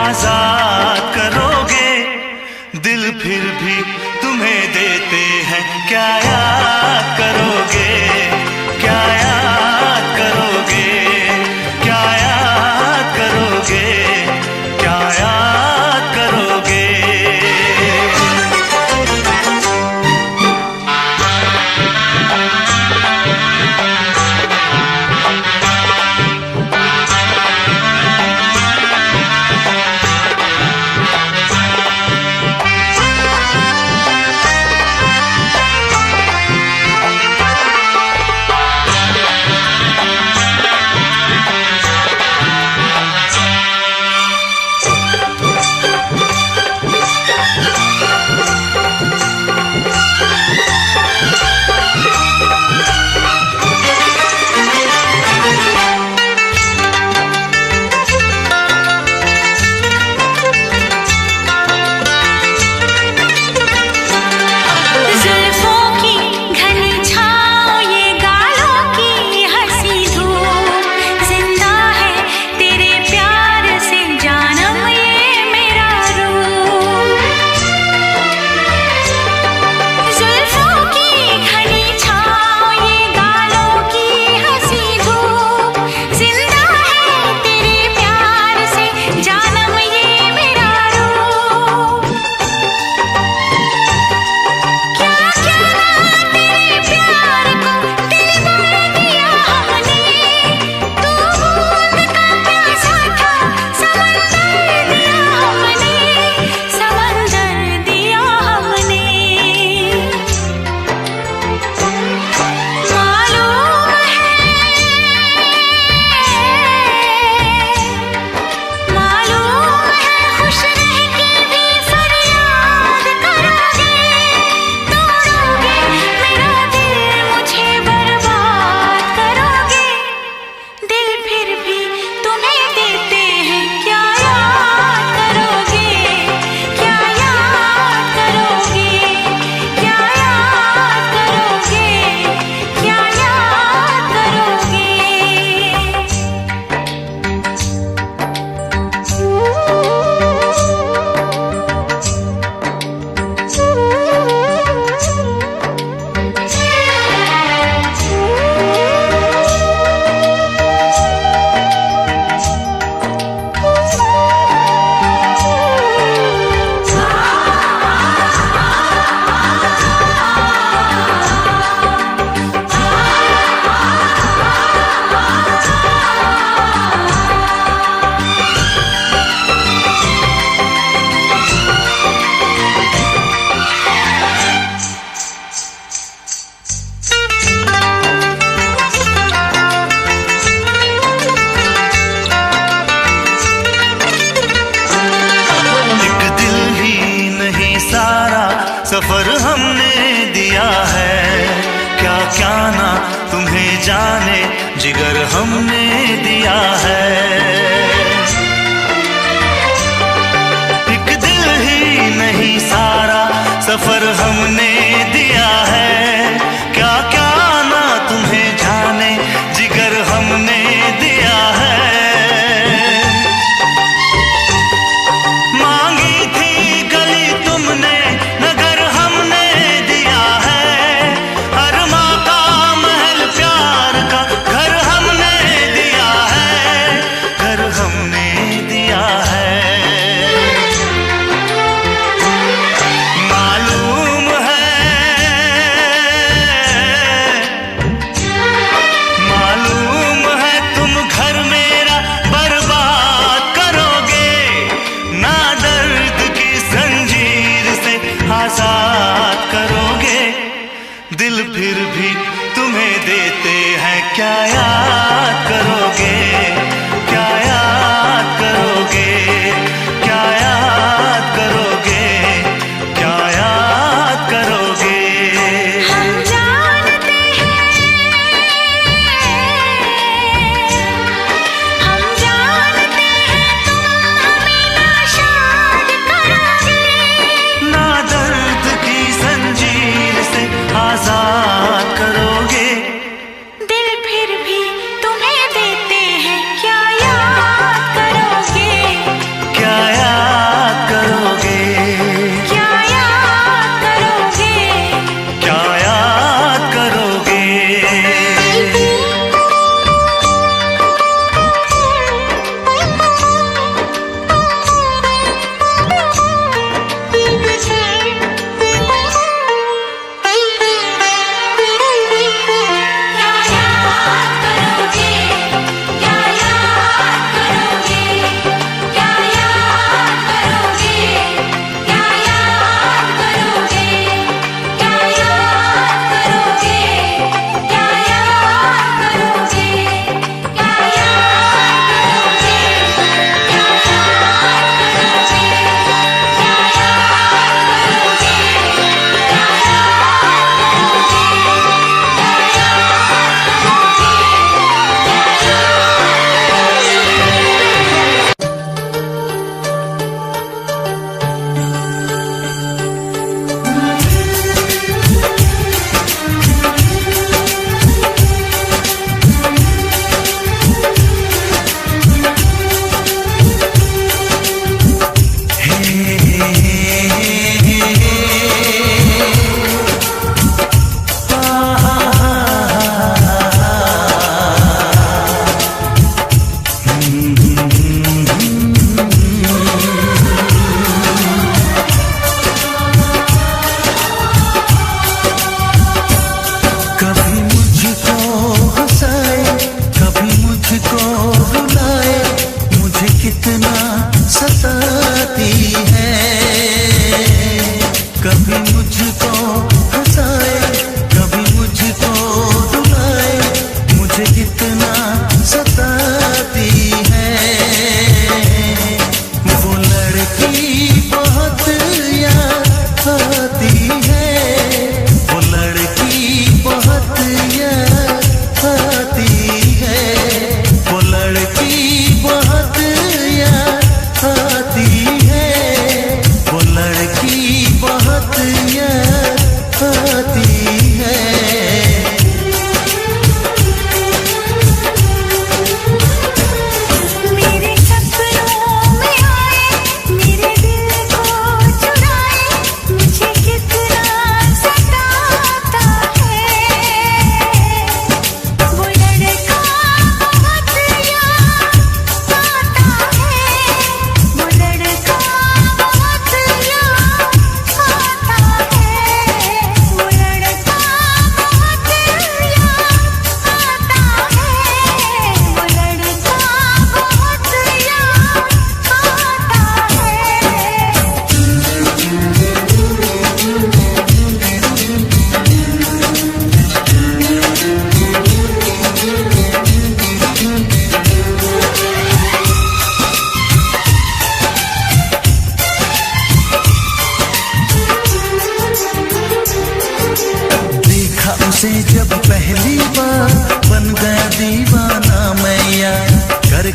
आजाद करोगे, दिल फिर भी तुम्हें देते हैं, क्या याद करोगे, क्या याद करोगे, क्या याद करोगे, क्या याद करोगे। सफर हमने दिया है, क्या क्या ना तुम्हें जाने जिगर हमने दिया है। एक दिल ही नहीं सारा सफर हमने दिया है, क्या क्या ना तुम्हें जाने जिगर हमने दिया है। मालूम है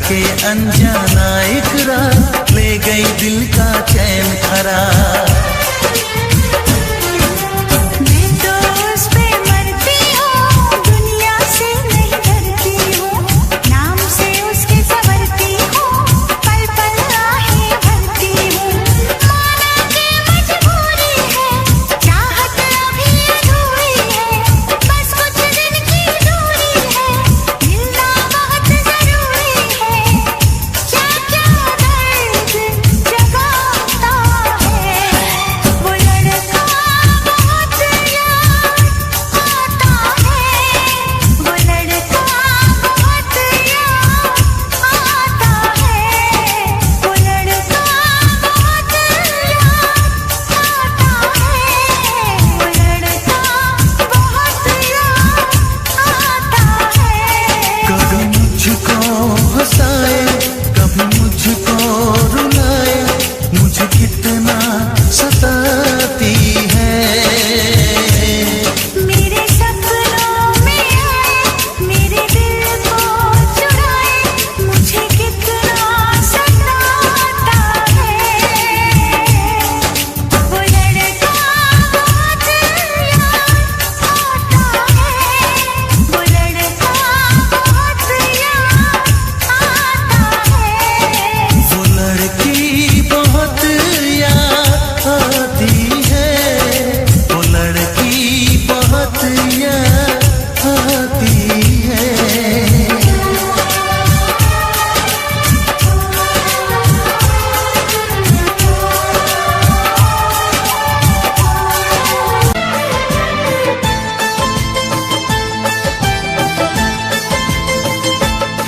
के अनजाना इकरार ले गई दिल का चैन खराब।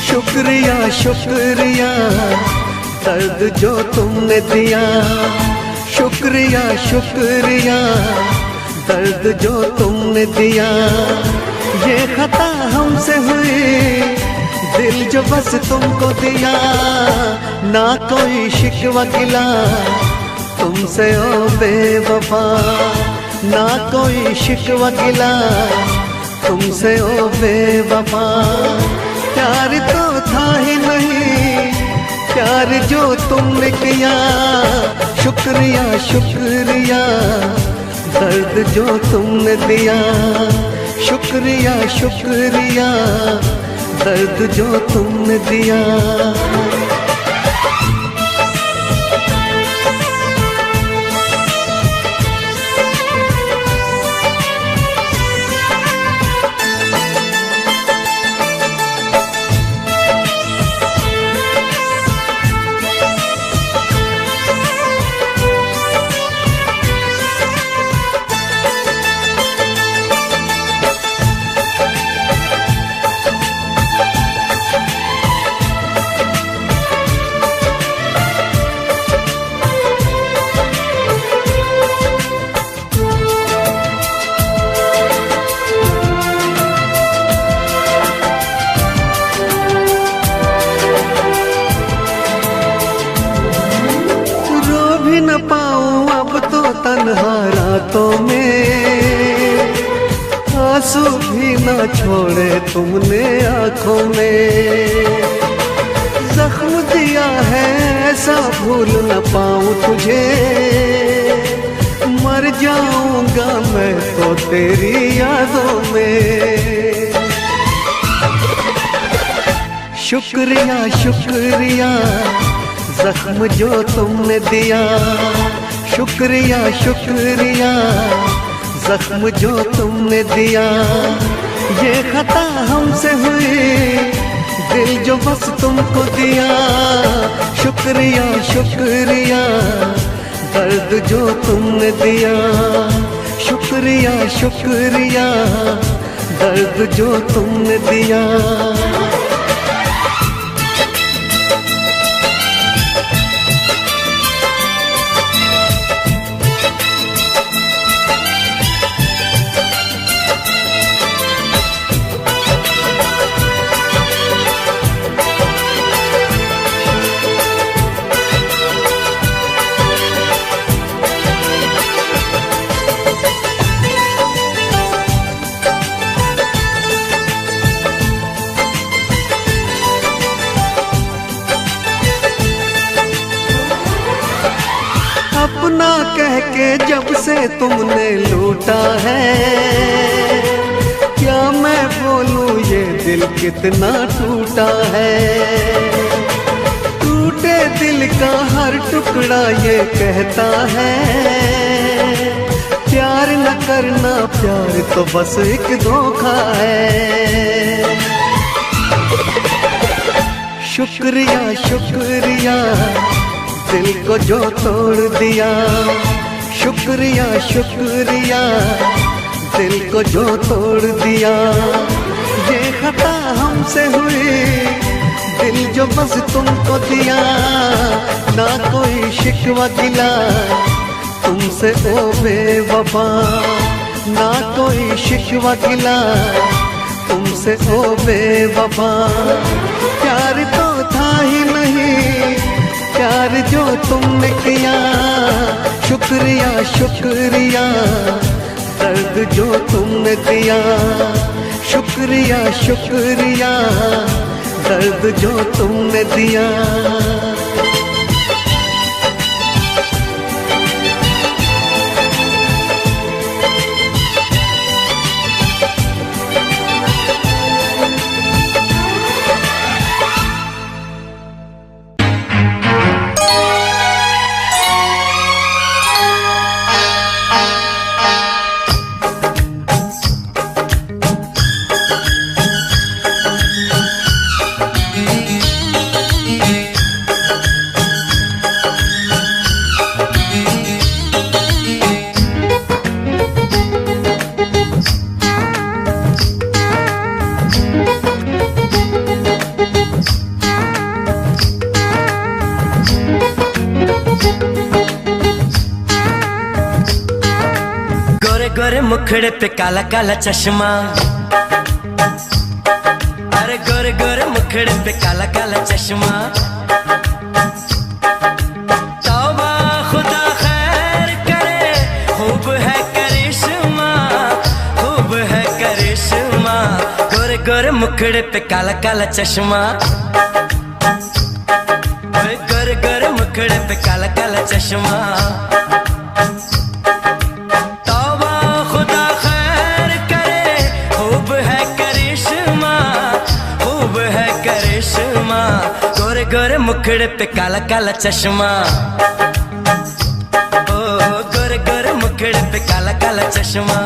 शुक्रिया शुक्रिया दर्द जो तुमने दिया, शुक्रिया शुक्रिया दर्द जो तुमने दिया। ये खता हमसे हुई दिल जो बस तुमको दिया, ना कोई शिकवा गिला तुमसे ओ बेवफा, ना कोई शिकवा गिला तुमसे ओ बेवफा। प्यार तो था ही नहीं प्यार जो तुमने किया, शुक्रिया शुक्रिया दर्द जो तुमने दिया, शुक्रिया शुक्रिया दर्द जो तुमने दिया। न पाऊं अब तो तन्हा रातों में, आंसू भी न छोड़े तुमने आंखों में। जख्म दिया है ऐसा भूल न पाऊं तुझे, मर जाऊंगा मैं तो तेरी यादों में। शुक्रिया शुक्रिया जख्म जो तुमने दिया, शुक्रिया शुक्रिया जख्म जो तुमने दिया। ये खता हमसे हुई दिल जो बस तुमको दिया, शुक्रिया शुक्रिया दर्द जो तुमने दिया, शुक्रिया शुक्रिया दर्द जो तुमने दिया। अपना कह के जब से तुमने लूटा है, क्या मैं बोलूं ये दिल कितना टूटा है। टूटे दिल का हर टुकड़ा ये कहता है, प्यार न करना, प्यार तो बस एक धोखा है। शुक्रिया शुक्रिया दिल को जो तोड़ दिया, शुक्रिया शुक्रिया दिल को जो तोड़ दिया। ये खता हमसे हुई, दिल जो बस तुमको दिया, ना कोई शिकवा गिला तुमसे ओ बेवफा, ना कोई शिकवा गिला तुमसे ओ बेवफा। प्यार तो था ही नहीं, प्यार जो तुमने किया। शुक्रिया शुक्रिया दर्द जो तुमने दिया, शुक्रिया शुक्रिया दर्द जो तुमने दिया। गोरे मुखड़े पे काला काला चश्मा, अरे गोरे गोरे मुखड़े पे काला काला चश्मा। तौबा खुदा खैर करे, खूब है करिश्मा, खूब है करिश्मा। गोरे गोरे मुखड़े पे काला काला चश्मा, गोरे गोरे मुखड़े पे काला काला चश्मा। गोरे गोरे मुखड़े पे काला काला चश्मा, ओ गोरे गोरे मुखड़े पे काला काला चश्मा।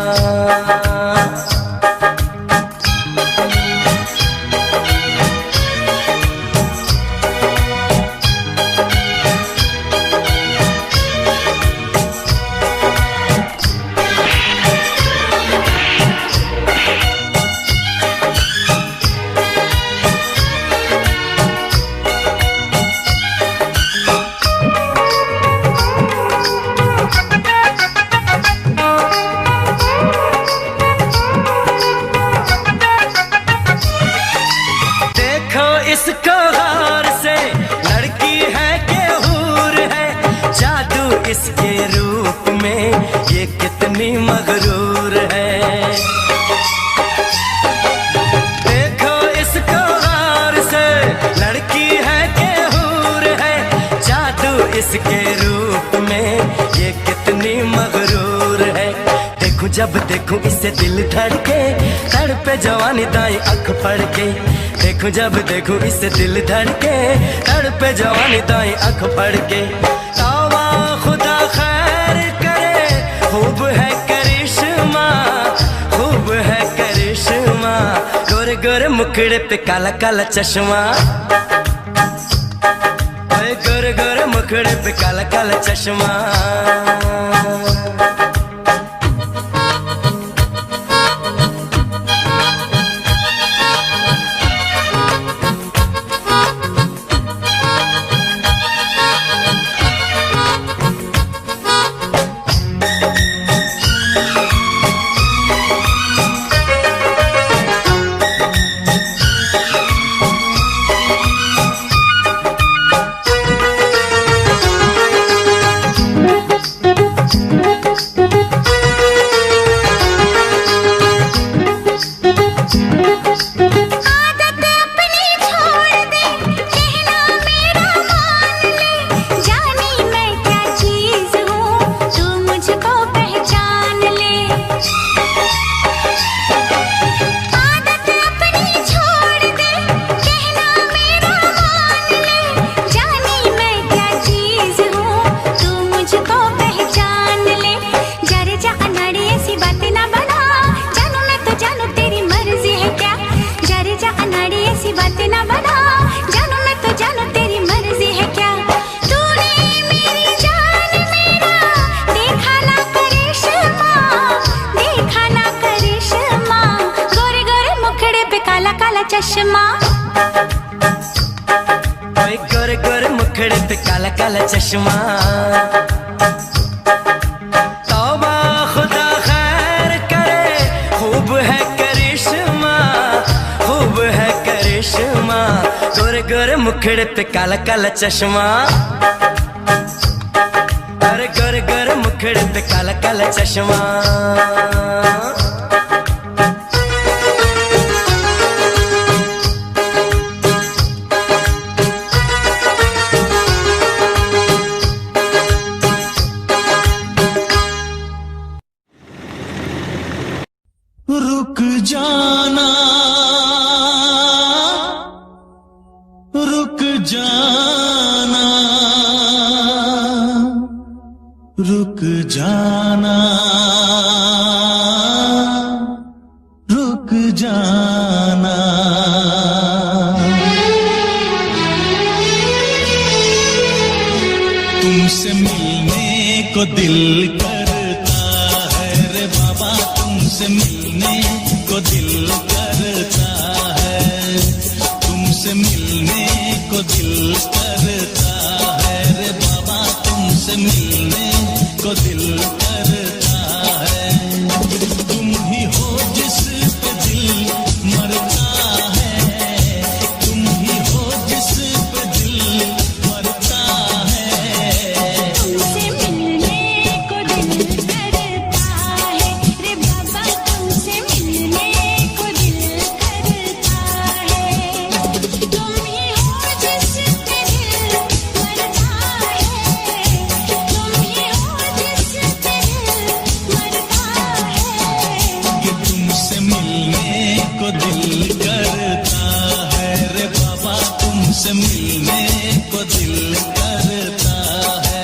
इसको हार से लड़की है कि हूर है, जादू इसके रूप में ये कितनी मगरूर है। देखो इसको हार से लड़की है कि हूर है, जादू इसके रूप में ये कितनी मगरूर है। देखूं जब देखूं इसे दिल धड़के, तड़पे जवानी दाई आँख पड़ के। देखूं जब देखूं इसे दिल धड़के, तड़पे जवानी दाई आँख पड़ के। तौबा खुदा खैर करे, खूब है करिश्मा, खूब है करिश्मा। गोरे गोरे मुखड़े पे काला काला चश्मा, गोरे गोरे मुखड़े पे काला काला चश्मा। चश्मा, कोई गोरे गोरे मुखड़े पे काला काला चश्मा। तौबा खुदा खैर करे, खूब है करिश्मा, खूब है करिश्मा। गोरे गोरे मुखड़े पे काला काला चश्मा, अरे गोरे गोरे मुखड़े पे काला काला चश्मा। रुक जाना, रुक जाना, रुक जाना, रुक जाना। तुमसे मिलने को दिल करता है रे बाबा, तुमसे मिलने को दिल करता है, तुमसे मिलने को दिल करता है रे बाबा, तुमसे मिलने को दिल करता है। तुम ही हो जिस पे दिल मरता है, तुम ही हो जिस पे दिल मरता है। तुमसे मिलने को दिल करता है रे बाबा, तुमसे मिलने को दिल करता है। तुम ही हो जिस पे दिल मरता है, तुम ही हो जिस पे दिल मरता है। कि तुमसे मिलने को दिल करता है रे बाबा, तुमसे मिलने को दिल करता है।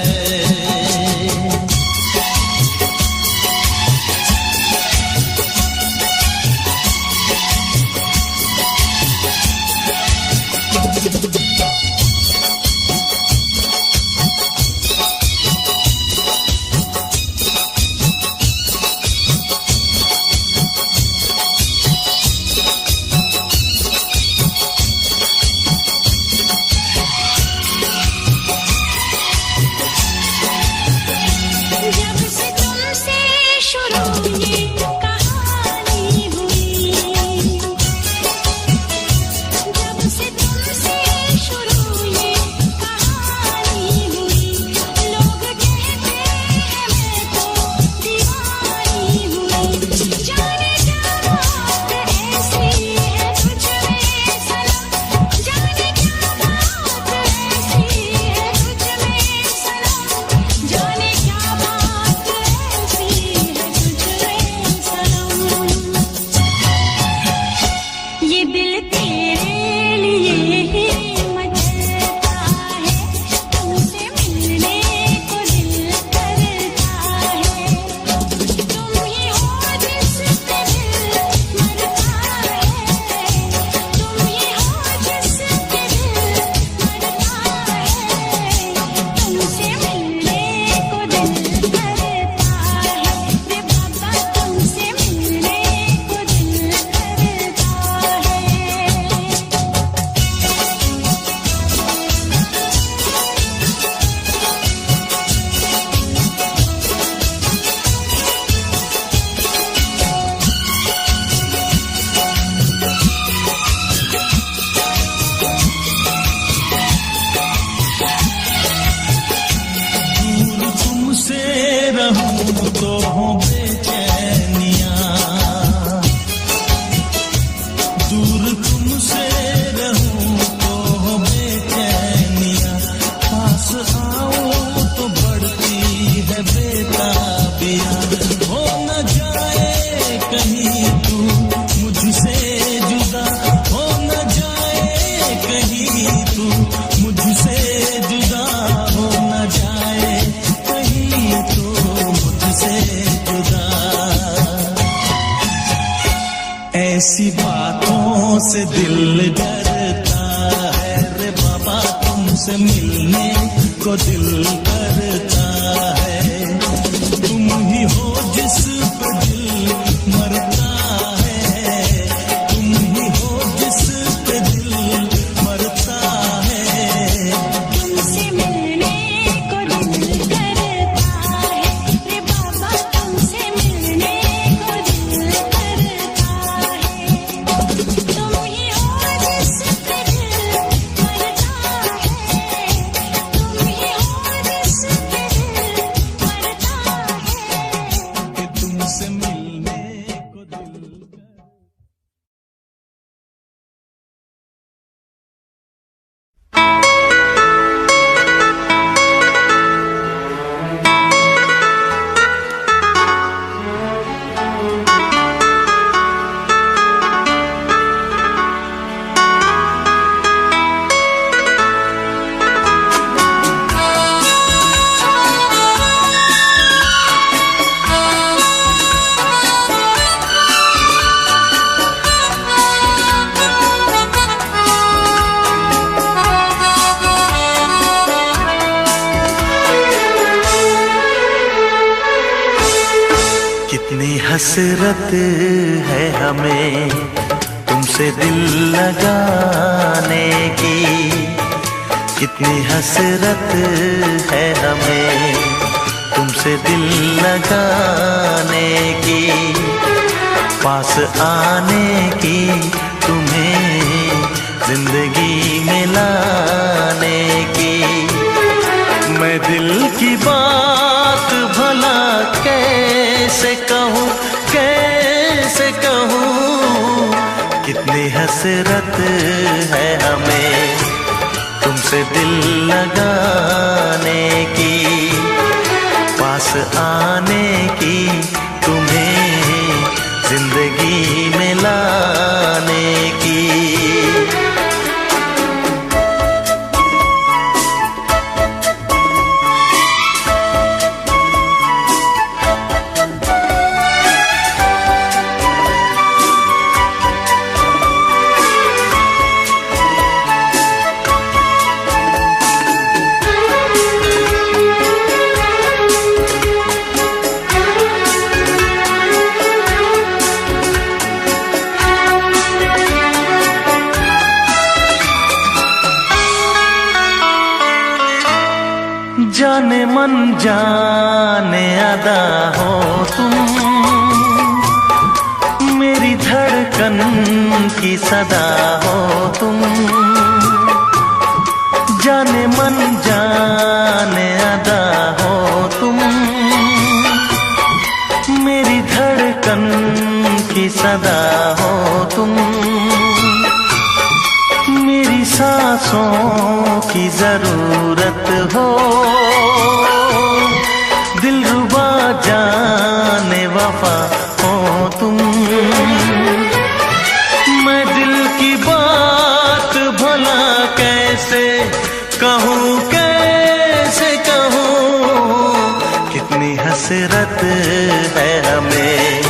जब से तुमसे शुरू ये कहानी हुई, जब से तुमसे शुरू ये कहानी हुई, लोग कहते हैं मैं तो दीवानी हुई। जाने क्या बात ऐसी है तुझ में सनम, जाने क्या बात ऐसी है तुझ में सनम, जाने क्या बात ऐसी है तुझ में सनम। ये दिल तेरे लिए ही मचलता है, तुमसे मिलने को दिल करता है। तुम ही हो जिस पे दिल मरता है, तुम ही हो जिस पे दिल मरता है। तुमसे मिलने को दिल करता है रे बाबा, तुमसे मिलने को दिल करता है। दूर तुमसे रहूं तो हो बेचैनियां, दूर तुमसे रहूं तो हो बेचैनियां, पास आऊं तो बढ़ती है बेताबियां। हो न जाए कहीं तू मुझसे जुदा, हो न जाए कहीं तू मुझसे जुदा, हो न जाए कहीं तू मुझसे जुदा। ऐसी बातों से दिल डरता है रे बाबा, तुमसे मिलने को दिल करता है। तुम ही हो जिस पर दिल मरता है, तुम ही हो जिस कितनी हसरत है हमें तुमसे दिल लगाने की, कितनी हसरत है हमें तुमसे दिल लगाने की, पास आने की, तुम्हें जिंदगी में लाने की। मैं दिल की बात भला कैसे कहूँ, कैसे कहूँ, कितनी हसरत है हमें तुमसे दिल लगाने की, पास आने की, तुम्हें जिंदगी में लाने की। जाने मन जाने अदा हो तुम, मेरी धड़कन की सदा हो तुम। जाने मन जाने अदा हो तुम, मेरी धड़कन की सदा हो तुम। मेरी सांसों की जरूरत हो, दिलरुबा जाने वफा हो तुम। मैं दिल की बात भला कैसे कहूँ, कैसे कहूँ, कितनी हसरत है हमें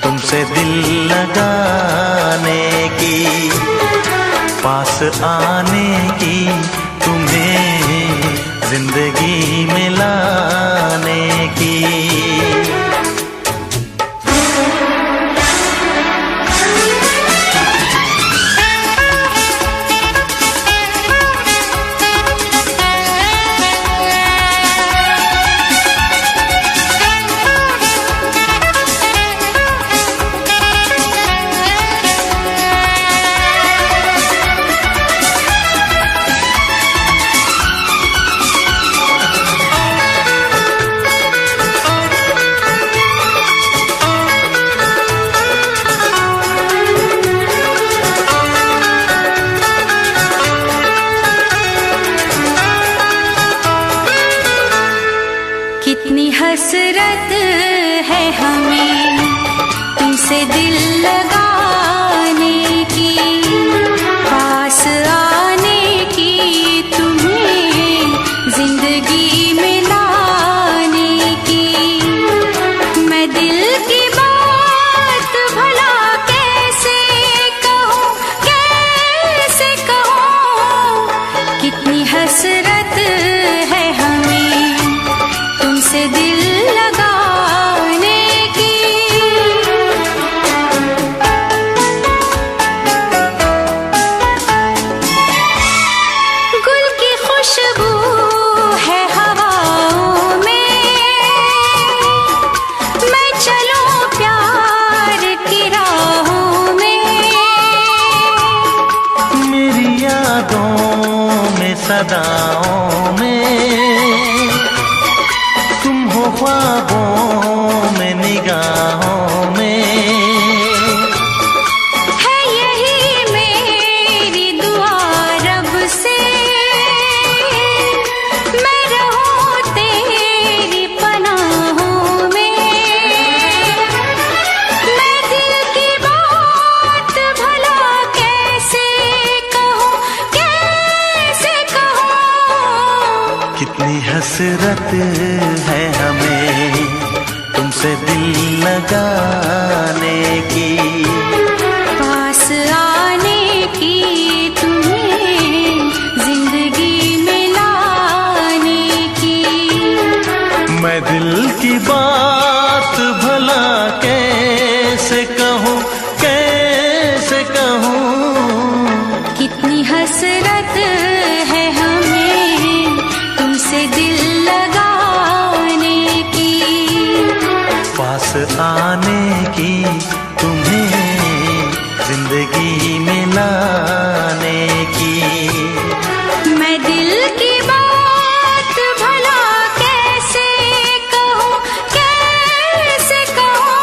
तुमसे दिल लगाने की, पास आने की, तुम्हें जिंदगी में लाने की। कितनी हसरत है हमें तुमसे दिल लगाने की, पास आने की, तुम्हें जिंदगी में लाने की। मैं दिल की बात भला कैसे कहूँ, कैसे कहूँ, कितनी हसरत है हमें तुमसे दिल लगाने की। गुल की खुशबू है हवाओं में, मैं चलूं प्यार की राहों में। मेरी यादों में सदाओं में, तुम हो ख्वाबों में निगाहों में। है यही मेरी दुआ रब से, मैं रहूं तेरी पनाहों में। मैं दिल की बात भला कैसे कहूँ, कैसे कहूँ, कितनी हसरत है हमें तुमसे दिल लगाने की, पास आने की, तुम्हें जिंदगी में लाने की। मैं मैं दिल की बात भला कैसे कहूँ, कैसे कहूँ। कितनी हसरत है हमें तुमसे दिल लगाने की, पास आने की, तुम्हें जिंदगी में लाने की। मैं दिल की बात भला कैसे कहूँ, कैसे कहूँ।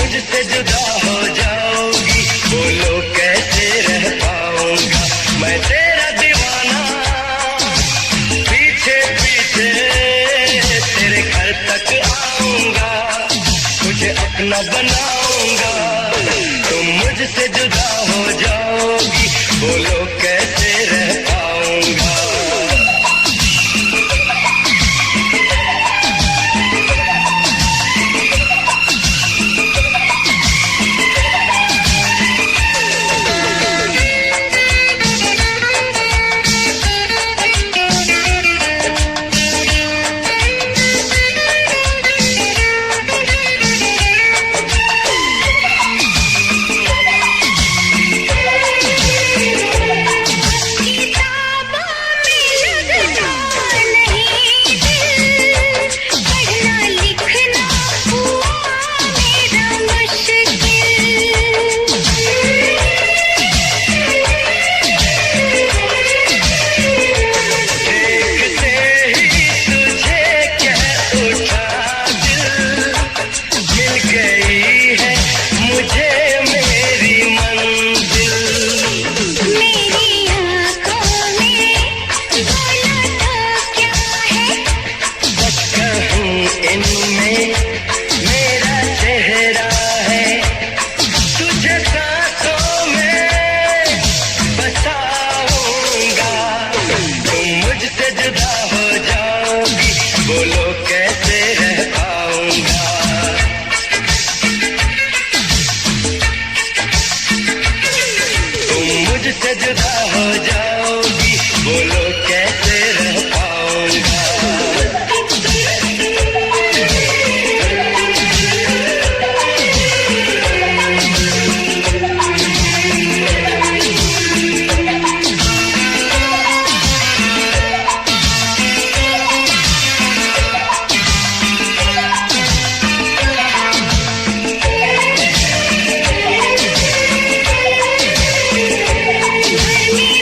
मुझसे जुदा हो जाओगी, बोलो कैसे रह पाऊंगा मैं तेरा दीवाना। पीछे पीछे तेरे घर तक आऊंगा, तुझे अपना बनाऊंगा। तुम मुझसे जुदा हो जाओगी, बोलो कैसे रह पाऊंगा। मुझसे जुदा हो जाओगी, बोलो कैसे रह पाऊंगा। धनी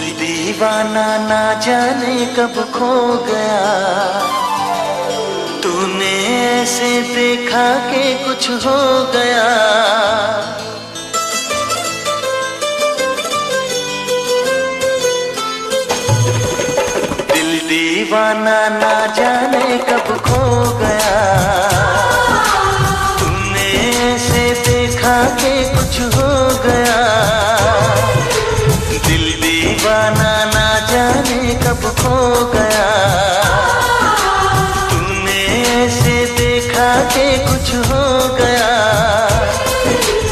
दीवाना ना जाने कब खो गया, तूने ऐसे देखा कि कुछ हो गया। दिल दीवाना ना जाने कब खो गया, तूने ऐसे देखा कि कुछ हो गया। दीवाना ना जाने कब खो गया, तूने ऐसे देखा कि कुछ हो गया।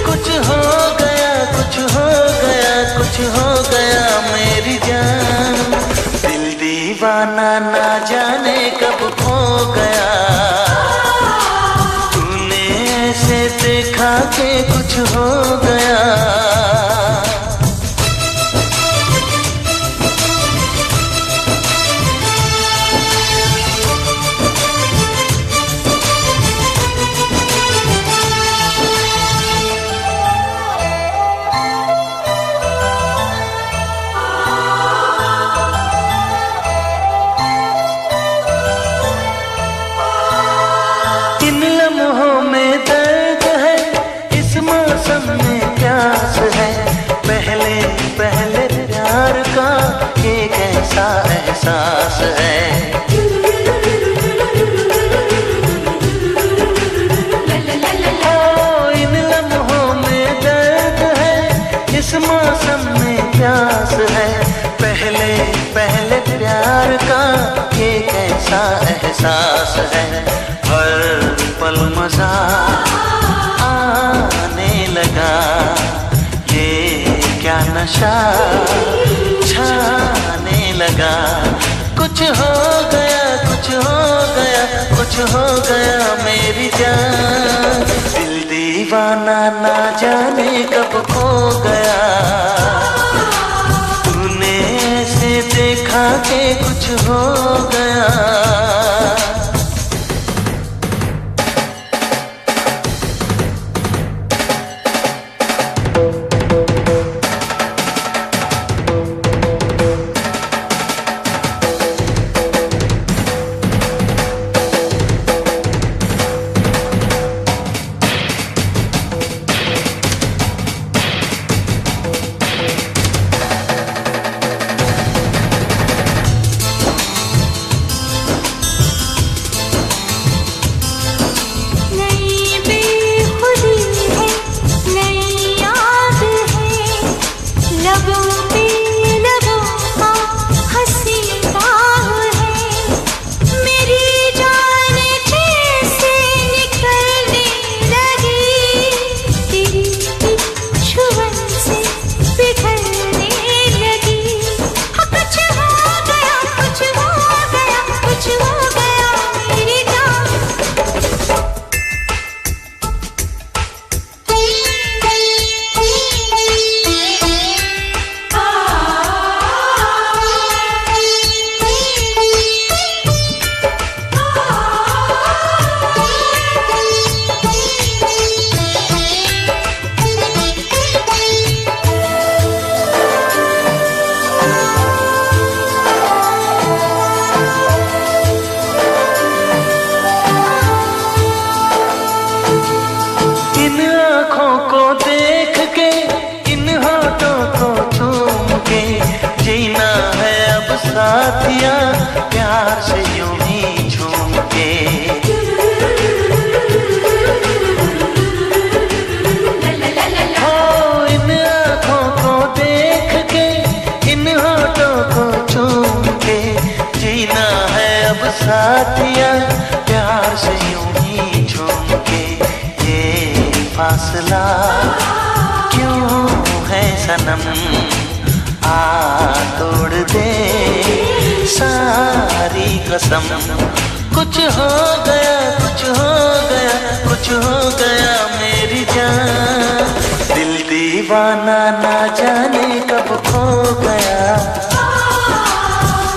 कुछ हो गया, कुछ हो गया, कुछ हो गया मेरी जान। दिल दीवाना ना जाने कब खो गया, तूने ऐसे देखा कि कुछ हो गया। एहसास है ओ इन लम्हों में दर्द है, इस मौसम में प्यास है। पहले पहले प्यार का ये कैसा एहसास है। हर पल मजा आने लगा, ये क्या नशा छाने लगा। कुछ हो गया, कुछ हो गया, कुछ हो गया मेरी जान। दिल दीवाना ना जाने कब खो गया, तूने ऐसे देखा कि कुछ हो गया। साथिया प्यार से यूं ही झूम के। हो इन आँखों को देख के, इन होठों को चूम के, जीना है अब साथिया प्यार से यूं ही झूम के। ये फासला क्यों है सनम, आ तोड़ दे सारी कसम। कुछ हो गया, कुछ हो गया, कुछ हो गया मेरी जान। दिल दीवाना ना जाने कब खो गया,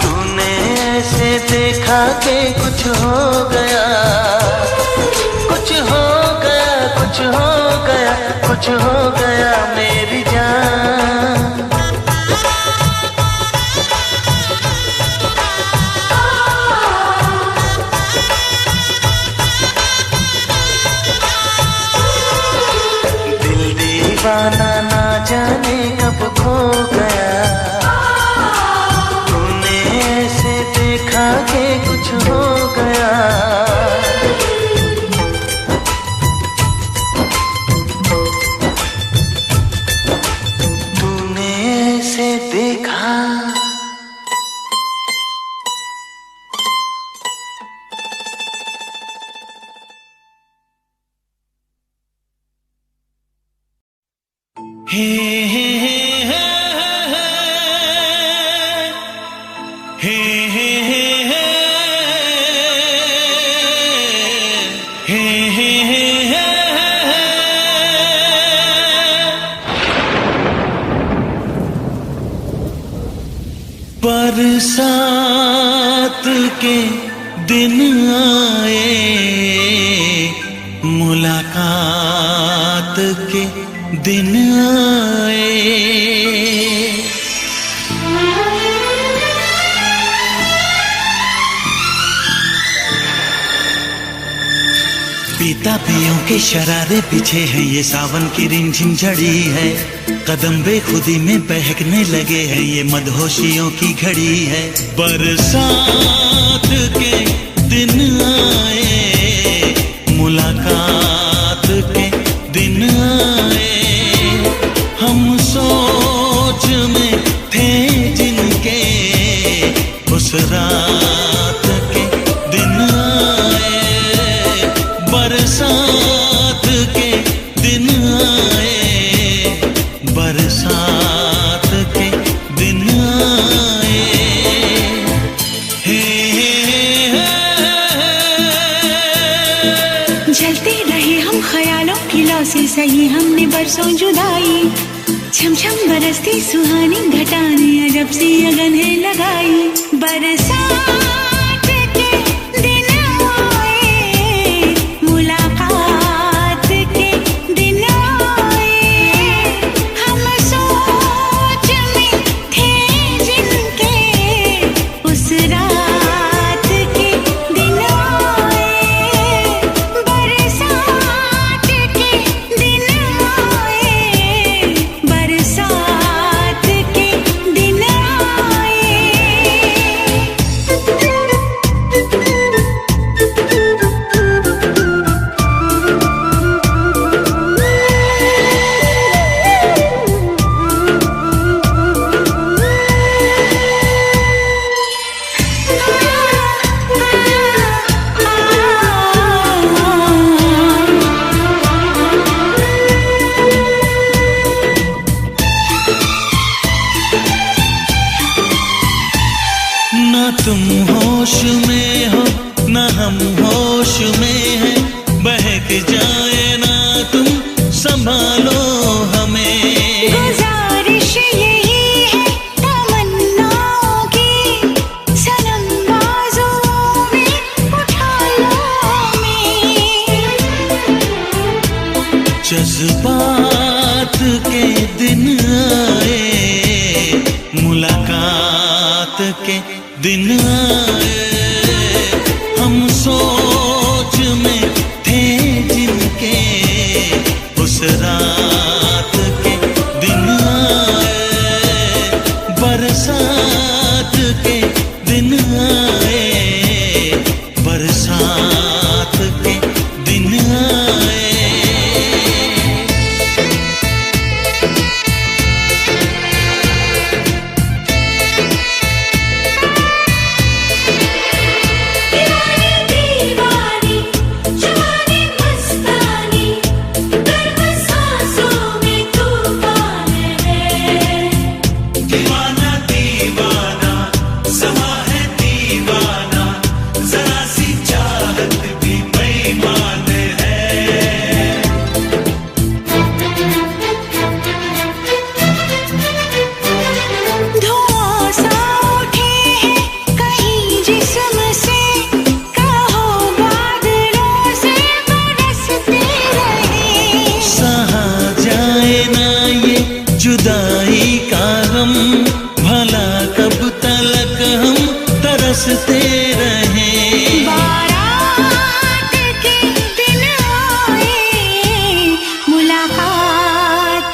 तूने ऐसे देखा कि कुछ हो गया। कुछ हो गया, कुछ हो गया, कुछ हो गया मेरी जान। ठिकाना ना जाने कब खो गया। तूने ऐसे देखा कि कुछ हो गया। तूने ऐसे देखा। हे हे हे हे हे हे हे बरसात के दिन आए, मुलाकात के दिन आए। पीता पियों के शरारे पीछे हैं, ये सावन की रिमझिम झड़ी है। कदम बेखुदी में बहकने लगे हैं, ये मदहोशियों की घड़ी है। बरसात के दिन आए, मुलाकात के दिन आए। हम सोच में थे जिनके, उस रात के दिन आए। बरसात के दिन आए, बरसात के दिन आए। हे जलते रहे हम ख्यालों की लौ से, सही हमने बरसों जुदाई। छम छम बरसती सुहानी घटाने, अजब सी अगन है लगाई। बरसात के दिन आए, मुलाकात के दिन आए। हम सोच में थे जिनके, उस रात के दिन आए। बरसात के दिन आए, बरसात के दिन आए। ना तुम होश में हो, ना हम होश में हैं। बहक जाए ना तुम, संभालो हमें। गुजारिश यही है तमन्नाओं की, सनम बाजुओं में उठा लो हमें। जज्बात के दिन आए, मुलाकात के दिन आए। हम सोच में थे जिनके, उस रात के दिन आए। बरसात के दिन आए, बरसात के दिन आए। दीवानी जवानी मस्तानी, गर्म सांसों में तूफान है। दीवाना दीवाना समा है दीवाना, जरा सी चाहत भी बेईमान है। धुआं सा उठे है कहीं जिस्म से, कहो बादलों से बरसते रहे। सहा जाए ना ये जुदाई का गम, भला कब तलक हम तरसते रहें। बारात के दिन आए, मुलाकात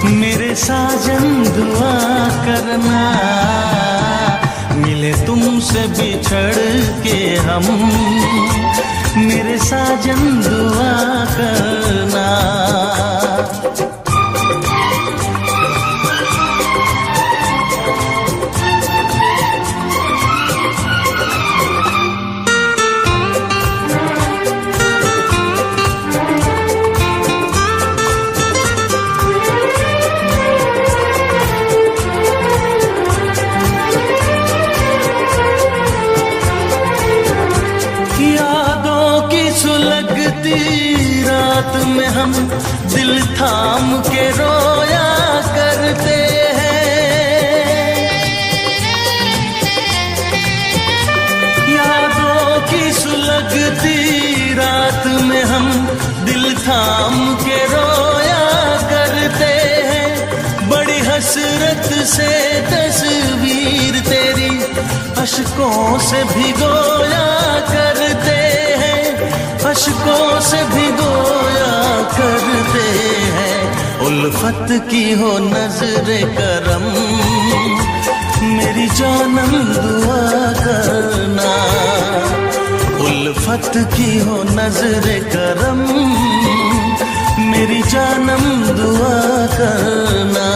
मेरे साजन दुआ करना, मिले तुमसे बिछड़ के हम, मेरे साजन दुआ करना। रात में हम दिल थाम के रोया करते हैं, यादों की सुलगती रात में हम दिल थाम के रोया करते हैं। बड़ी हसरत से तस्वीर तेरी अश्कों से भिगोया करते हैं, अश्कों से भिगोया करते हैं। उल्फत की हो नजरे करम, मेरी जानम दुआ करना। उल्फत की हो नजरे करम, मेरी जानम दुआ करना।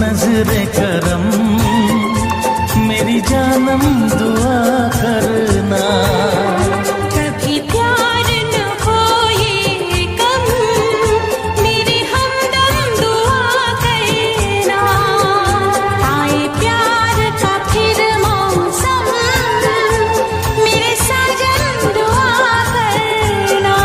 नजरे करम, मेरी जानम दुआ करना। कभी प्यार न हो ये कम, मेरे हमदम दुआ करना। आए प्यार का फिर मौसम, मेरे साजन दुआ करना।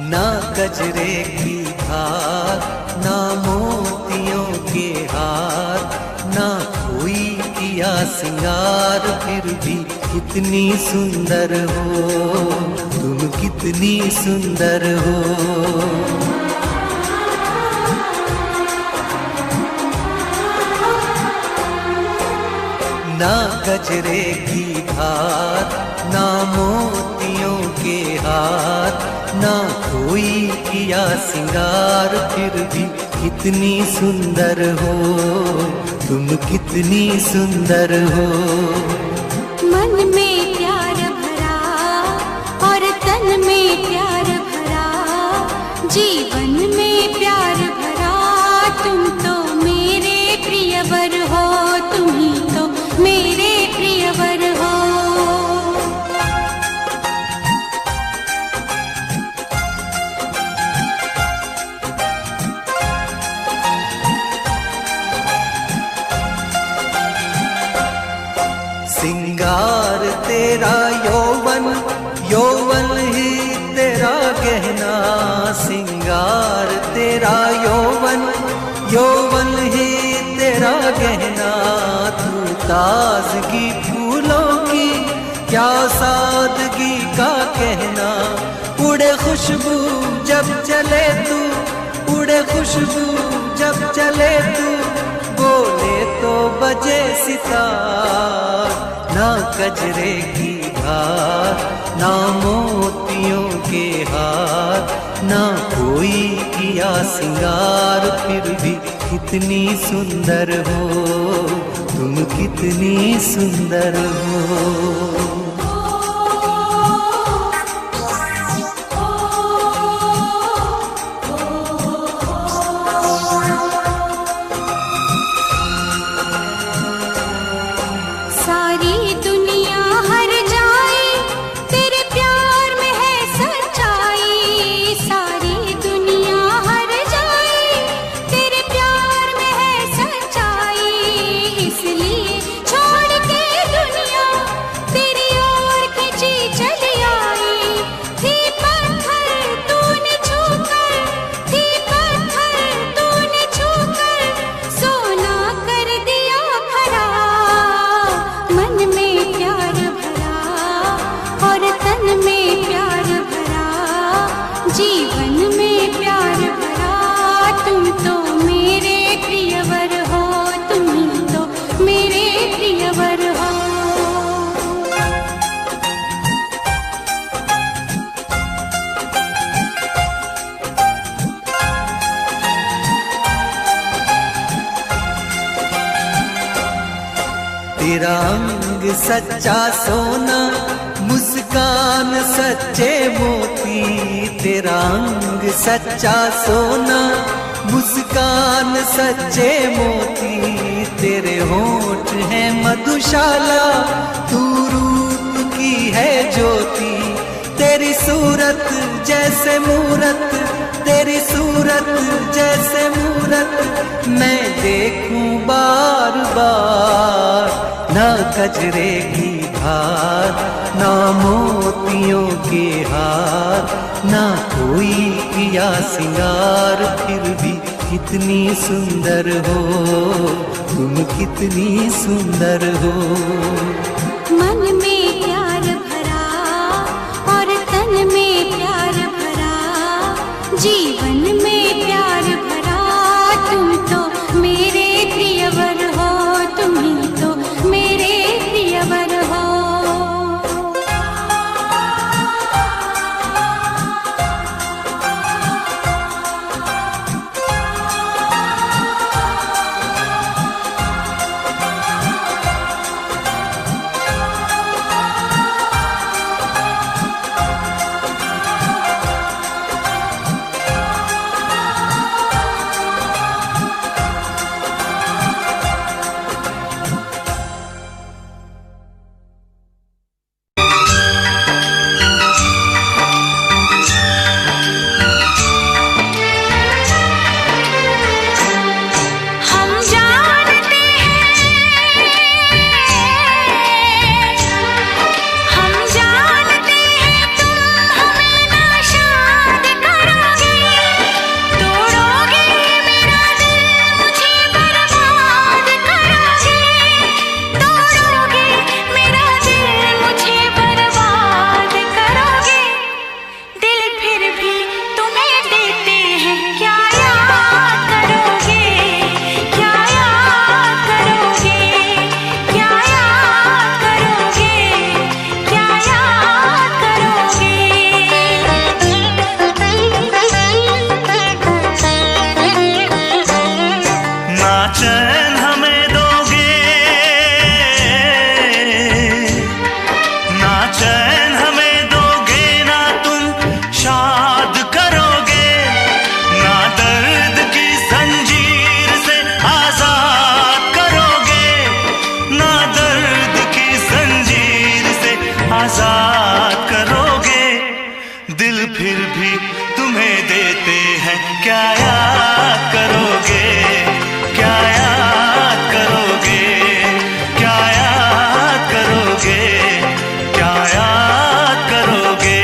ना गजरे की धार, ना मोतियों के हार, ना कोई किया सिंगार, फिर भी कितनी सुंदर हो तुम, कितनी सुंदर हो। गजरे की धार, ना मोतियों के हार, ना कोई किया सिंगार, फिर भी कितनी सुंदर हो तुम, कितनी सुंदर हो। मन में प्यार भरा और तन में प्यार भरा, जीवन में प्यार भरा, तुम तो मेरे प्रियवर हो, तुम ही तो मेरे प्रियवर हो। सिंगार तेरा यौवन, यौवन ही तेरा गहना, सिंगार तेरा यौवन, यौवन ही तेरा गहना। तू ताजगी फूलों की, क्या सादगी का कहना, उड़े खुशबू जब चले तू, उड़े खुशबू जब चले तू, बोले तो बजे सितार। ना गजरे की धार, ना मोतियों के हार, ना कोई किया सिंगार, फिर भी कितनी सुंदर हो तुम, कितनी सुंदर हो। सारी दुनिया हर जाए तेरे प्यार में है सच्चाई, सारी दुनिया हर जाए तेरे प्यार में है सच्चाई, इसलिए छोड़ के दुनिया तेरी ओर खिंची चली आई। थी पत्थर तूने छूकर, थी पत्थर तूने छूकर, सोना कर दिया खरा। मन में प्यार भरा और तन में प्यार भरा, जीवन में प्यार भरा, तुम तो मेरे प्रियवर हो, तुम ही तो मेरे प्रियवर हो। तेरा अंग सच्चा सोना, मुस्कान सच्चे मोती, तेरा अंग सच्चा सोना, मुस्कान सच्चे मोती, तेरे होठ हैं मधुशाला, तू रूप की है ज्योति, तेरी सूरत जैसे मूरत, तेरी सूरत जैसे मूरत, मैं देखूं बार बार। ना गजरे की धार, ना मोतियों के हार, ना कोई किया सिंगार, फिर भी कितनी सुंदर हो तुम, कितनी सुंदर हो। मन में प्यार भरा और तन में प्यार भरा, जीवन में प्यार भरा, तुम तो मेरे प्रियवर हो, तुम ही तो मेरे प्रियवर हो। क्या याद करोगे, क्या याद करोगे, क्या याद करोगे, क्या याद करोगे।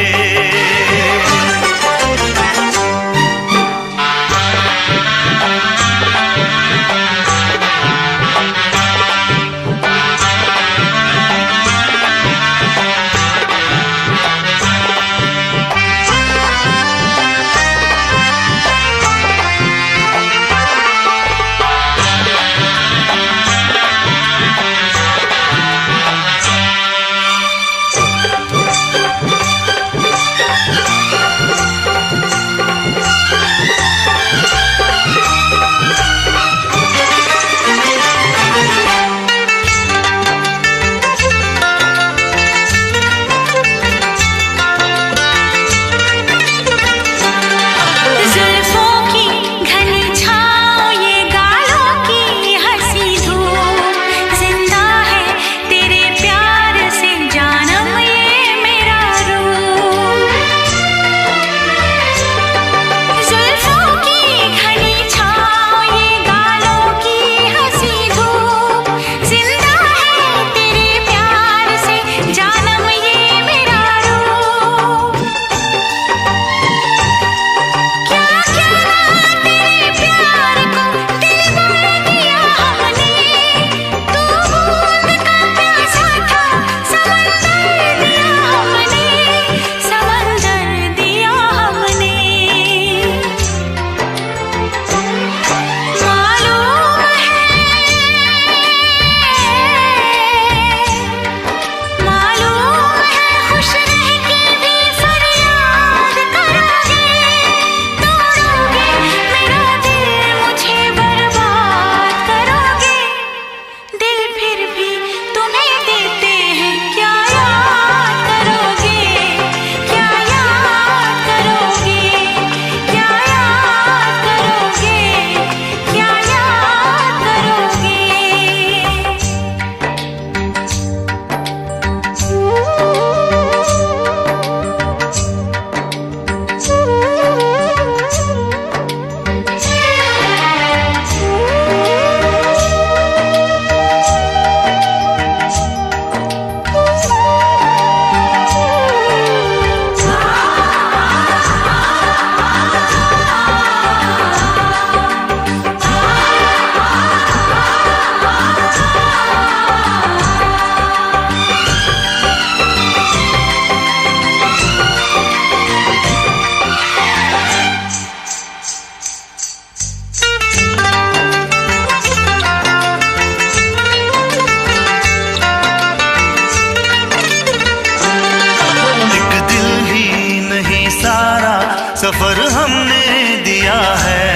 सफर हमने दिया है,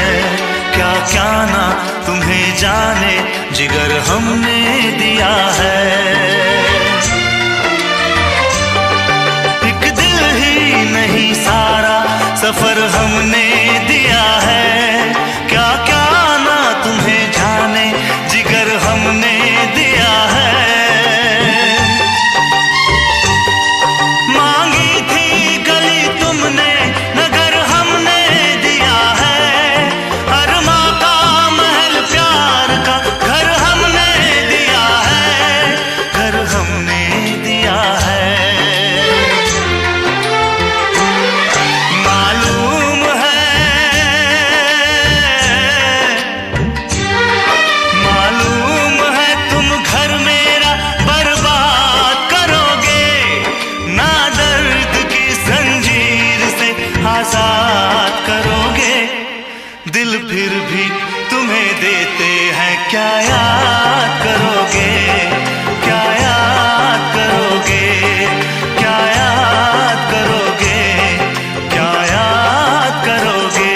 क्या क्या ना तुम्हें जाने जिगर हमने दिया है। एक दिल ही नहीं सारा सफर हमने दिया है, क्या क्या ना तुम्हें जाने जिगर हमने दिया है। मांगी थी गली तुमने नगर हमने दिया है, अरमा का महल प्यार का घर हमने दिया है, घर हमने दिया है। मालूम है तुम घर मेरा बर्बाद करोगे, ना दर्द की जंजीर से आजाद करोगे। दिल फिर भी तुम्हें देते हैं, क्या याद करोगे, क्या याद करोगे, क्या याद करोगे, क्या याद करोगे।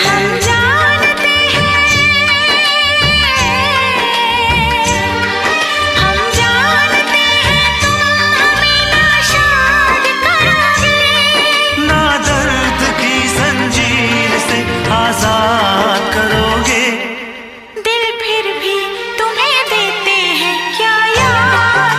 हम जानते हैं, हम जानते हैं तुम हमें नाशाद करोगे, ना दर्द की जंजीर से आजाद करोगे। दिल फिर भी तुम्हें देते हैं, क्या याद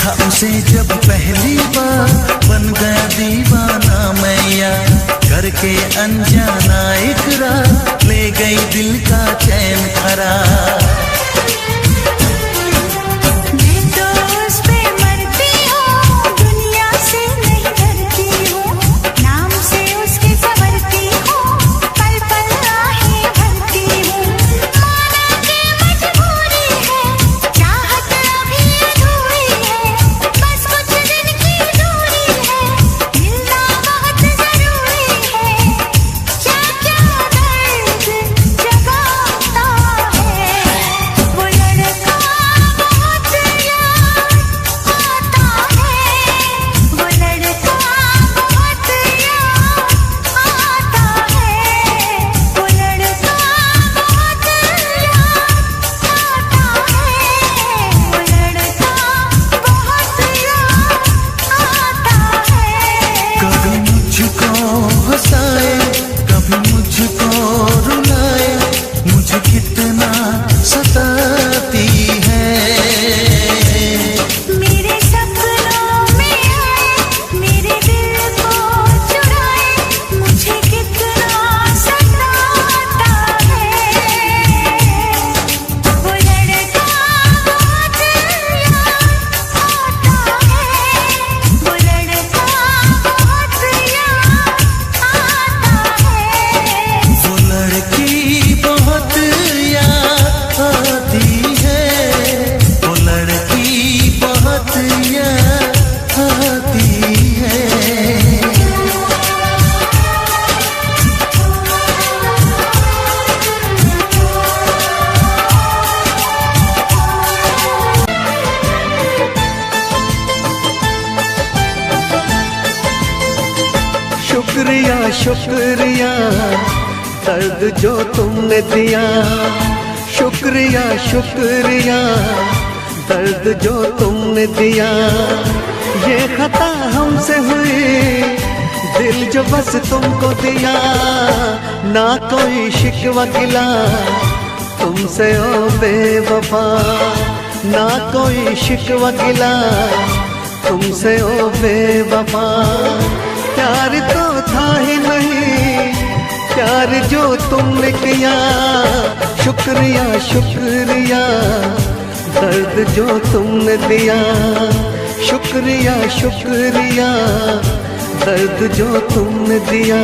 देखा उसे जब पहली बार बन गया दीवाना मैया, करके अनजाना इकरार ले गई दिल का चैन करार। मैं तो उस पे मरती हूँ, दुनिया से नहीं डरती हूँ, नाम से उसके संवरती हूँ, पल पल आहें भरती हूँ। माना कि मजबूरी है, चाहत अभी अधूरी है, बस कुछ दिन की दूरी है, मिलना बहुत जरूरी है। क्या क्या दर्द जगाता है वो लड़का, बहुत याद आता है वो लड़का, बहुत याद आता है वो लड़का, बहुत याद आता है वो लड़का, बहुत याद आता है। कभी मुझको हंसाए, कभी मुझको रुलाए, मुझे कितना सताती है। मेरे सपनों में आए, मेरे दिल को चुराए, मुझे कितना सताता है वो लड़का, बहुत याद आता है वो लड़का, बहुत याद आता है। वो लड़की बहुत याद आती है, वो लड़की बहुत याद आती है। शुक्रिया शुक्रिया दर्द जो तुमने दिया, शुक्रिया शुक्रिया दर्द जो तुमने दिया। ये खता हमसे हुई, दिल जो बस तुमको दिया, ना कोई शिकवा गिला तुमसे ओ बेवफा, ना कोई शिकवा गिला तुमसे ओ बेवफा। प्यार तो था ही नहीं, प्यार जो तुमने किया, शुक्रिया शुक्रिया दर्द जो तुमने दिया, शुक्रिया शुक्रिया दर्द जो तुमने दिया।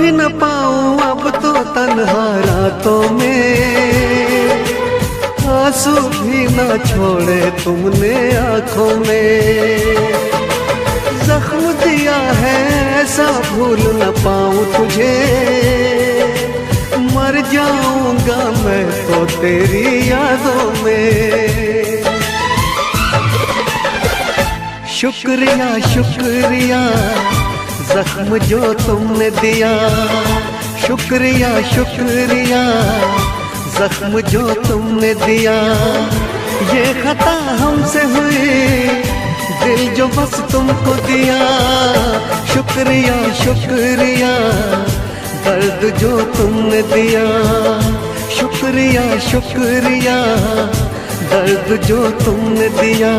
न पाऊं अब तो तन्हा रातों में, आंसू भी न छोड़े तुमने आंखों में। जख्म दिया है ऐसा भूल न पाऊं तुझे, मर जाऊंगा मैं तो तेरी यादों में। शुक्रिया शुक्रिया जख्म जो तुमने दिया, शुक्रिया शुक्रिया जख्म जो तुमने दिया। ये खता हमसे हुई, दिल जो बस तुमको दिया, शुक्रिया शुक्रिया दर्द जो तुमने दिया, शुक्रिया शुक्रिया दर्द जो तुमने दिया।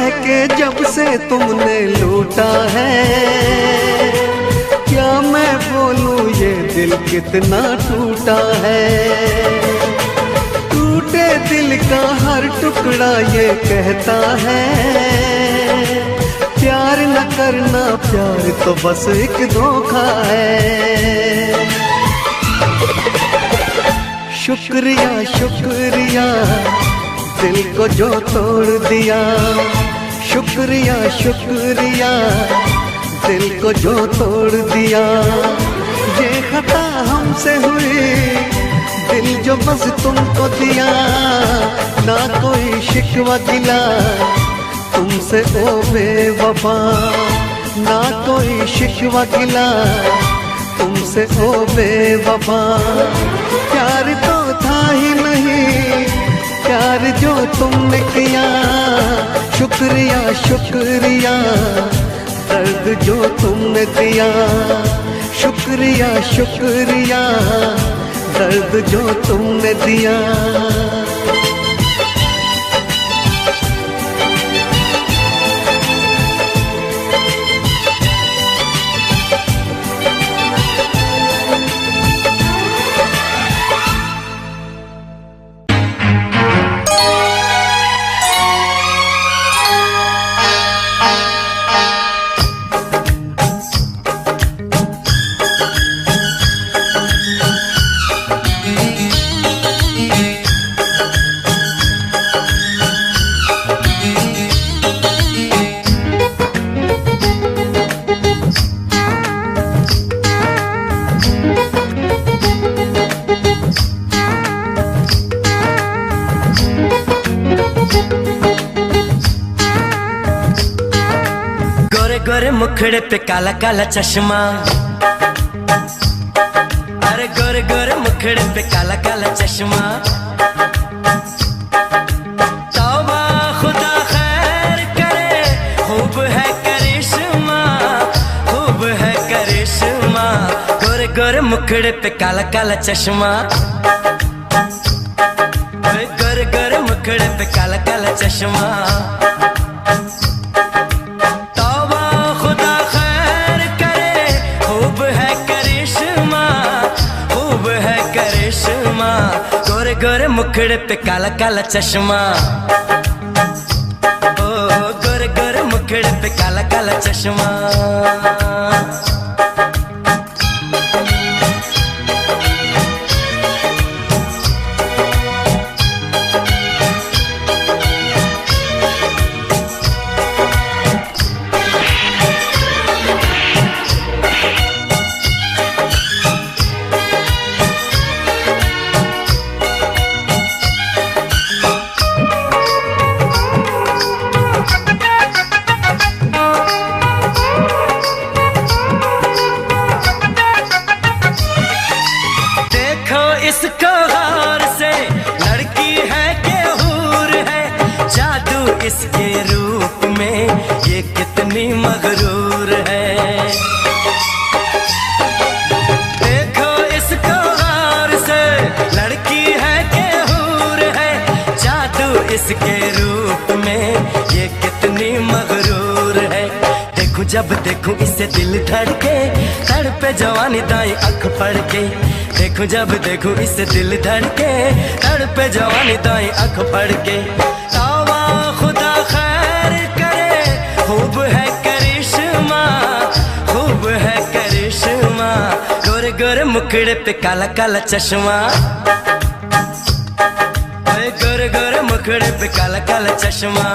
कह के जब से तुमने लूटा है, क्या मैं बोलूं ये दिल कितना टूटा है। टूटे दिल का हर टुकड़ा ये कहता है, प्यार न करना प्यार तो बस एक धोखा है। शुक्रिया शुक्रिया दिल को जो तोड़ दिया, शुक्रिया शुक्रिया दिल को जो तोड़ दिया। ये खता हमसे हुई दिल जो बस तुमको दिया, ना कोई शिकवा गिला तुमसे ओ बेवफा, ना कोई शिकवा गिला तुमसे ओ बेवफा। प्यार तो था ही नहीं प्यार जो तुमने किया, शुक्रिया शुक्रिया दर्द जो तुमने दिया, शुक्रिया शुक्रिया दर्द जो तुमने दिया। गोरे मुखड़े पे काला काला चश्मा, अरे गोरे गोरे मुखड़े पे काला काला चश्मा। तौबा खुदा खैर करे, खूब है करिश्मा, खूब है करिश्मा। गोरे गोरे मुखड़े पे काला काला चश्मा, गोरे गोरे मुखड़े पे काला काला चश्मा। गोरे गोरे मुखड़े पे काला काला चश्मा, ओ गोरे गोरे मुखड़े पे काला काला चश्मा। इसको हार से लड़की है कि हूर है, जादू इसके रूप में ये कितनी मगरूर है। देखो इसको हार से लड़की है कि हूर है, जादू इसके रूप में ये कितनी मगरूर है। देखूं जब देखूं इसे दिल धड़के, तड़पे जवानी दाई अख पड़ के। देखूं जब देखूं इसे दिल धड़के, तड़पे जवानी दाई अख पड़ के। तौबा खुदा खैर करे, खूब है करिश्मा, खूब है करिश्मा। गोरे गोरे मुखड़े पे काला काला चश्मा, गोरे गोरे मुखड़े पे काला काला चश्मा।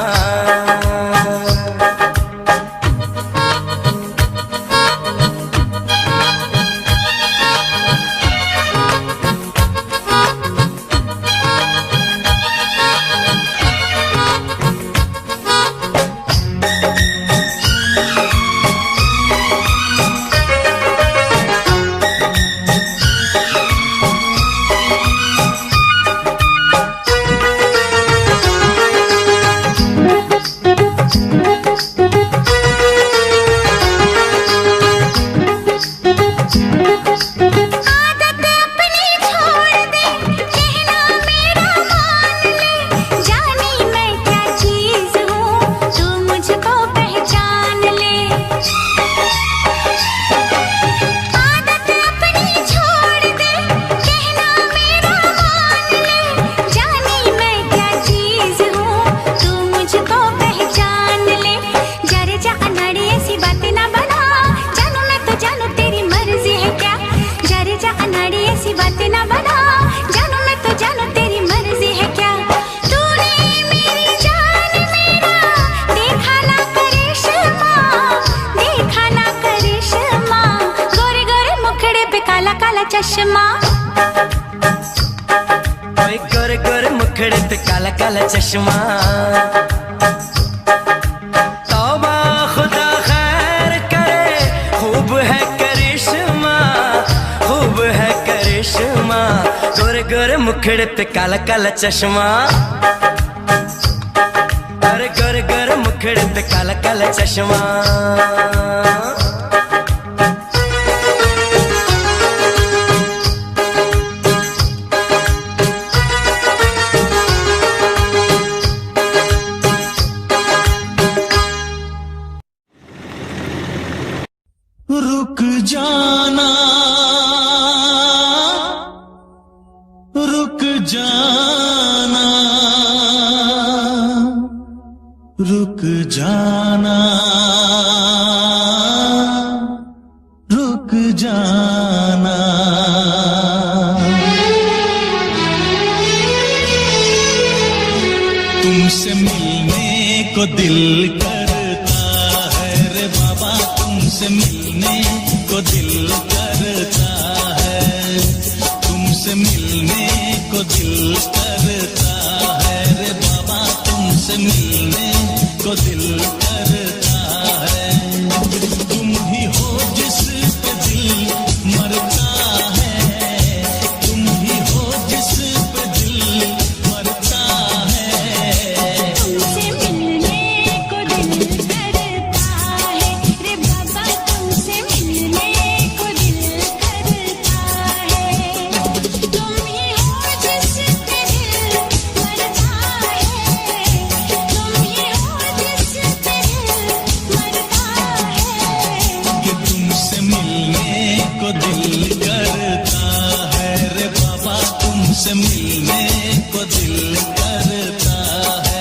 काला चश्मा, ओए गोरे गोरे मुखड़े पे काला काला चश्मा। तौबा खुदा खैर करे, खूब है करिश्मा, खूब है करिश्मा। गोरे गोरे मुखड़े पे काला काला चश्मा, अरे गोरे गोरे मुखड़े पे काला काला चश्मा। रुक जाना, रुक जाना, रुक जाना, रुक जाना। तुमसे मिलने को दिल करता है रे बाबा, तुमसे मिलने को दिल करता है, तुमसे मिलने को दिल करता है रे बाबा, तुमसे मिलने को दिल करता है। तुम ही हो जिस पे दिल मरता है, तुम ही हो जिस पे दिल मरता है। तुमसे मिलने को दिल करता है रे बाबा, तुमसे मिलने को दिल करता है। तुम ही हो जिस पे दिल मरता है, तुम ही हो जिस पे दिल मरता है। कि तुमसे मिलने को दिल करता है रे बाबा, तुमसे मिलने को दिल करता है।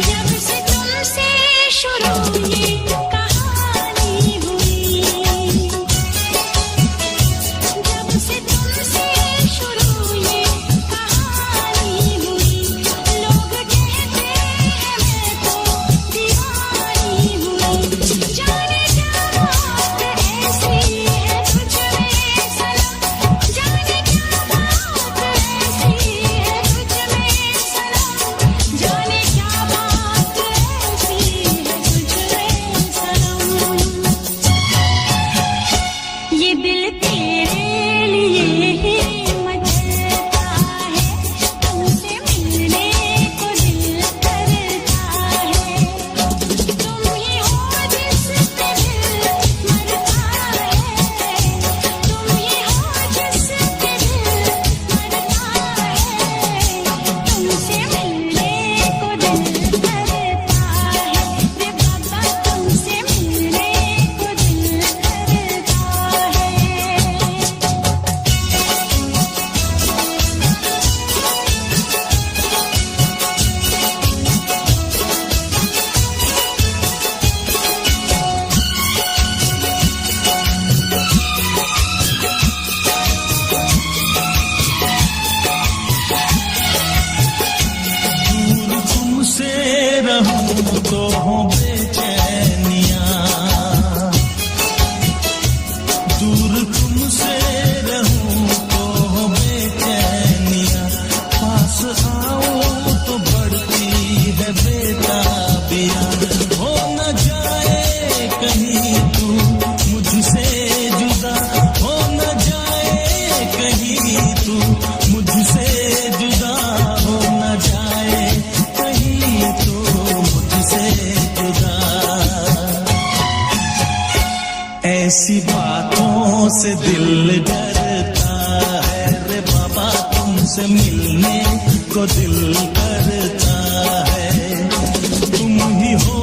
जब से तुमसे शुरू ये कहानी हुई, जब से तुमसे शुरू ये कहानी हुई, लोग कहते हैं मैं तो दीवानी हुई। जाने क्या बात ऐसी है तुझ में सनम, जाने क्या बात ऐसी है तुझ में सनम, जाने क्या बात ऐसी है तुझ में सनम। ये दिल तेरे लिए ही मचलता है, तुमसे मिलने को दिल करता है। तुम ही हो जिस पे दिल मरता है, तुम ही हो जिस पे दिल मरता है। तुमसे मिलने को दिल करता है रे बाबा, तुमसे मिलने को दिल करता है। दूर तुमसे रहूं तो हो बेचैनियां, दूर तुमसे रहूं तो हो बेचैनियां, पास आओ तो बढ़ती है बेताबियां। हो न जाए कहीं तू मुझसे जुदा, हो न जाए कहीं तू मुझसे जुदा, हो न जाए कहीं तू मुझसे जुदा। ऐसी बातों से दिल डरता है रे बाबा, तुमसे मिलने को दिल करता है। तुम ही हो